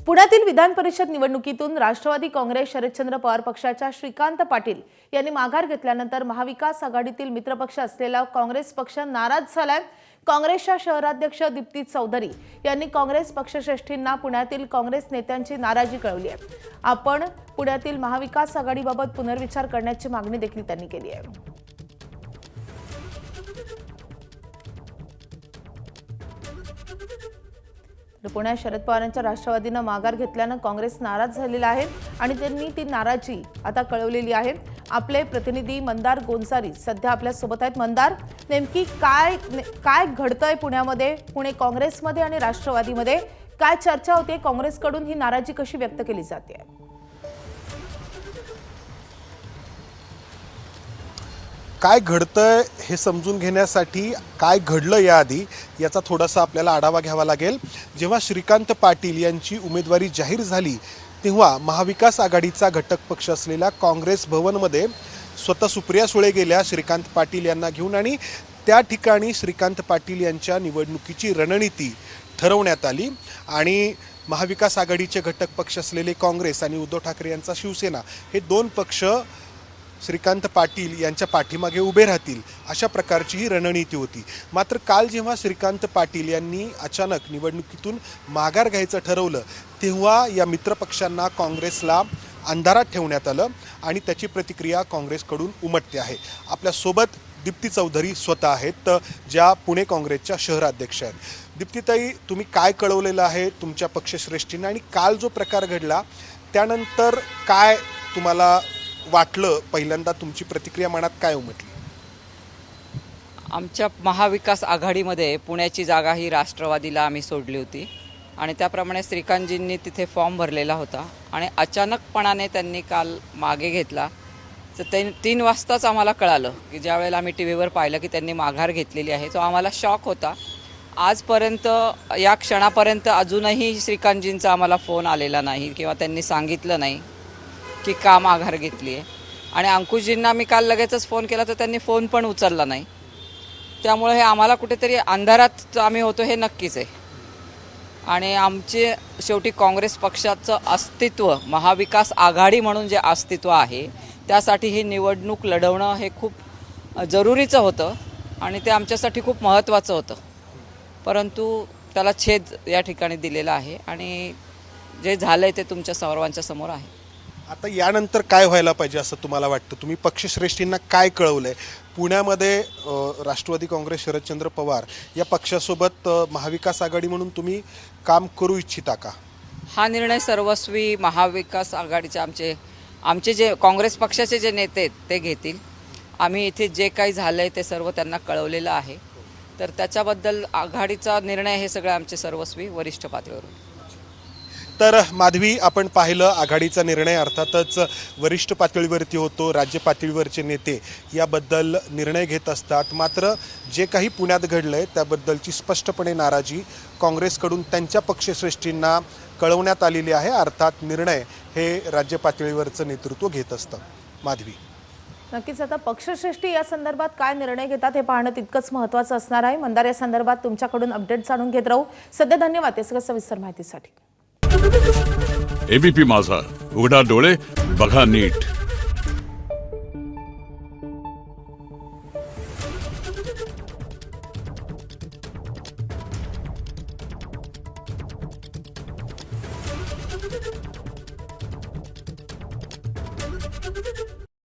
पुण्यातील विधान परिषद निवडणुकीतून राष्ट्रवादी काँग्रेस शरदचंद्र पवार पक्षाच्या श्रीकांत पाटील यांनी माघार घेतल्यानंतर महाविकास आघाडीतील मित्रपक्ष असलेला काँग्रेस पक्ष नाराज झालाय। काँग्रेसच्या शहराध्यक्ष दीप्ती चौधरी यांनी काँग्रेस पक्षश्रेष्ठींना पुण्यातील काँग्रेस नेत्यांची नाराजी कळवली आहे। आपण पुण्यातील महाविकास आघाडीबाबत पुनर्विचार करण्याची मागणी देखील त्यांनी केली आहे। पुण्यात शरद पवारांच्या राष्ट्रवादीने माघार घेतल्याने काँग्रेस नाराज झालेला आहे आणि त्यांनी ती नाराजी आता कळवलेली आहे। आपले प्रतिनिधी मंदार गोंसारी सध्या आपल्या सोबत आहेत। मंदार, नेमकी काय घडतंय पुण्यामध्ये, पुणे काँग्रेसमध्ये आणि राष्ट्रवादीमध्ये काय चर्चा होते, काँग्रेसकडून ही नाराजी कशी व्यक्त केली जाते? काय घडतंय हे समजून घेण्यासाठी काय घडलं याआधी याचा थोडासा आपल्याला आढावा घ्यावा लागेल। जेव्हा श्रीकांत पाटील यांची उमेदवारी जाहीर झाली तेव्हा महाविकास आघाडीचा घटक पक्ष असलेला काँग्रेस भवनमध्ये स्वतः सुप्रिया सुळे गेल्या श्रीकांत पाटील यांना घेऊन आणि त्या ठिकाणी श्रीकांत पाटील यांच्या निवडणुकीची रणनीती ठरवण्यात आली आणि महाविकास आघाडीचे घटक पक्ष असलेले काँग्रेस आणि उद्धव ठाकरे यांचा शिवसेना हे दोन पक्ष श्रीकांत पाटील यांच्या पाठीमागे उभे राहतील अशा प्रकारची ही रणनीती होती। मात्र काल जेव्हा श्रीकांत पाटील यांनी अचानक निवडणुकीतून माघार घ्यायचं ठरवलं तेव्हा या मित्रपक्षांना काँग्रेसला अंधारात ठेवण्यात आलं आणि त्याची प्रतिक्रिया काँग्रेसकडून उमटते आहे। आपल्यासोबत दीप्ती चौधरी स्वतः आहेत, ज्या पुणे काँग्रेसच्या शहराध्यक्ष आहेत। दीप्तीताई, तुम्ही काय कळवलेलं आहे तुमच्या पक्षश्रेष्ठींना आणि काल जो प्रकार घडला त्यानंतर काय तुम्हाला वाटलं, पहिल्यांदा तुमची प्रतिक्रिया मनात काय उमटली? आमच्या महाविकास आघाडीमध्ये पुण्याची जागा ही राष्ट्रवादीला आम्ही सोडली होती आणि त्याप्रमाणे श्रीकांतजींनी तिथे फॉर्म भरलेला होता आणि अचानकपणाने त्यांनी काल मागे घेतला। तर 3 वाजताच आम्हाला कळालं की ज्या वेळेला आम्ही टी व्हीवर पाहिलं की त्यांनी माघार घेतलेली आहे, तो आम्हाला शॉक होता। आजपर्यंत या क्षणापर्यंत अजूनही श्रीकांतजींचा आम्हाला फोन आलेला नाही किंवा त्यांनी सांगितलं नाही की का माघार घेतली आहे आणि अंकुशजींना मी काल लगेचच फोन केला तर त्यांनी फोन पण उचलला नाही। त्यामुळे हे आम्हाला कुठेतरी अंधारात आम्ही होतो हे नक्कीच आहे आणि आमचे शेवटी काँग्रेस पक्षाचं अस्तित्व, महाविकास आघाडी म्हणून जे अस्तित्व आहे त्यासाठी ही निवडणूक लढवणं हे खूप जरुरीचं होतं आणि ते आमच्यासाठी खूप महत्त्वाचं होतं, परंतु त्याला छेद या ठिकाणी दिलेला आहे आणि जे झालं आहे ते तुमच्या सर्वांच्या समोर आहे। आता यानंतर काय व्हायला पाहिजे असं तुम्हाला वाटतं? तुम्ही पक्षश्रेष्ठींना काय कळवलंय? पुण्यामध्ये राष्ट्रवादी काँग्रेस शरदचंद्र पवार या पक्षासोबत महाविकास आघाडी म्हणून तुम्ही काम करू इच्छिता का? हा निर्णय सर्वस्वी महाविकास आघाडीचे आमचे जे काँग्रेस पक्षाचे जे नेते आहेत ते घेतील। आम्ही इथे जे काही झालं आहे ते सर्व त्यांना कळवलेलं आहे, तर त्याच्याबद्दल आघाडीचा निर्णय हे सगळं आमचे सर्वस्वी वरिष्ठ पातळीवर। तर माधवी, आपण पाहिलं आघाडीचा निर्णय अर्थातच वरिष्ठ पातळीवरती होतो, राज्य पातळीवरचे नेते याबद्दल निर्णय घेत असतात। मात्र जे काही पुण्यात घडलंय त्याबद्दलची स्पष्टपणे नाराजी काँग्रेसकडून त्यांच्या पक्षश्रेष्ठींना कळवण्यात आलेली आहे। अर्थात निर्णय हे राज्य पातळीवरचं नेतृत्व घेत असतं। माधवी, नक्कीच आता पक्षश्रेष्ठी या संदर्भात काय निर्णय घेतात हे पाहणं तितकंच महत्त्वाचं असणार आहे। मंदार, या संदर्भात तुमच्याकडून अपडेट जाणून घेत राहू। सध्या धन्यवाद या सगळ्या सविस्तर माहितीसाठी। एबीपी माझा, उघडा डोळे बघा नीट।